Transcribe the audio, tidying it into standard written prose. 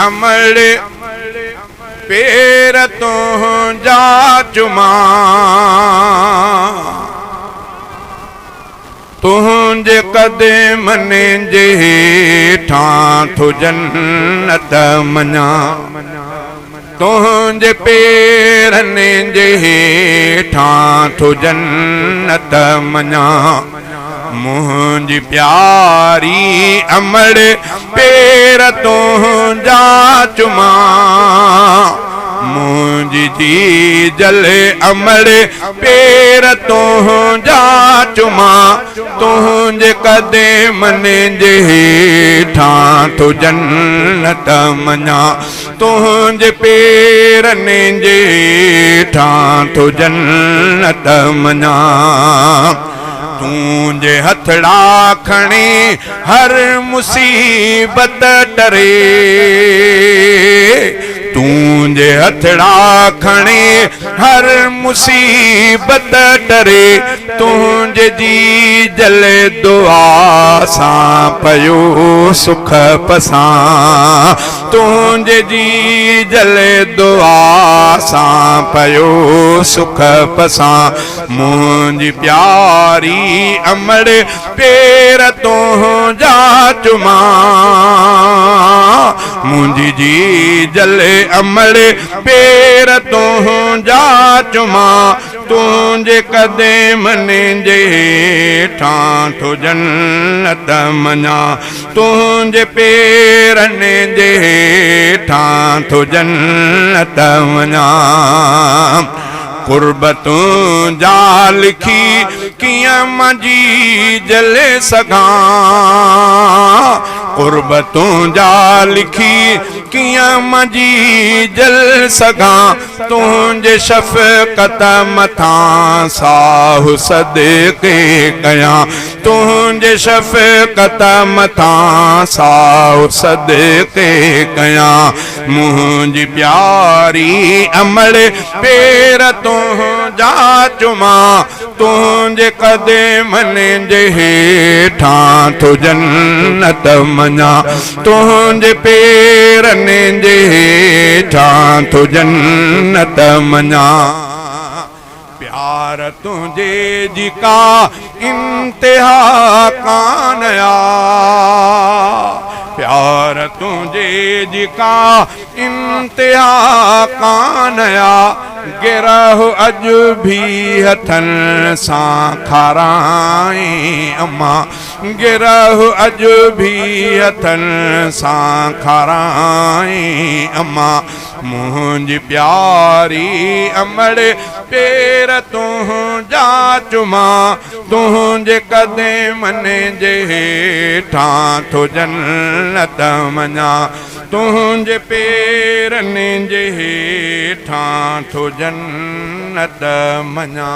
अमल पेर तो जा चुमा तुझे कदमनि जे हेठां थो जन्नत मञा तुझे पेरनि जे हेठां थो जन्नत मञा मुझी प्यारी अमड़ पेर तो जा चुमा मुझी जी जल अमड़ पेर तो जा चुमा तुझे कदमनि जे हेठां थो जन्नत मञा तुझे पेरनि जे हेठां थो जन्नत मञा तुझे हथड़ा खणे हर मुसीबत डरे तुझे हथड़ा खणे हर मुसीबत डरे तुझे जी जले दुआ सां पयो सुख पसां तुझे जी जले दुआ सां पयो सुख पसां मुझी प्यारी अमड़ पेर तो जा चुमा मुझी जी जले अमड़ पेर तो जा चुमा तुझे कदमनि जे हेठां थो जन्नत मञा तुझे पेरनि जे हेठां थो जन्नत मञा कुर्बतूं जा लिखी कियां मंजी जले सघां कुर्बतूं जा लिखी कियां मंजी जल सघां तुझे शफ़क़त मथां साहु सदके कयां तुझे शफ़क़त मथां साहु सदके कयां मुझी प्यारी अमड़ पेर तो जा चुमा तुझे कदमनि जे हेठां थो जन्नत मञा तुझे पेरनि जे हेठां थो जन्नत मञा प्यार तुझे जी का इंतिहा कान आ प्यार तुझे जी का इंतिहा कान आ गिरह अज भी हथन सां खाराई अम्मा गिरह अज भी हथन सां खाराई अम्मा मुझी प्यारी अमड़ पेर तो जा चुमा तुझे कदमनि जे हेठां थो जन्नत मञा तुझे पेरनि जे हेठां थो जन्नत मञा।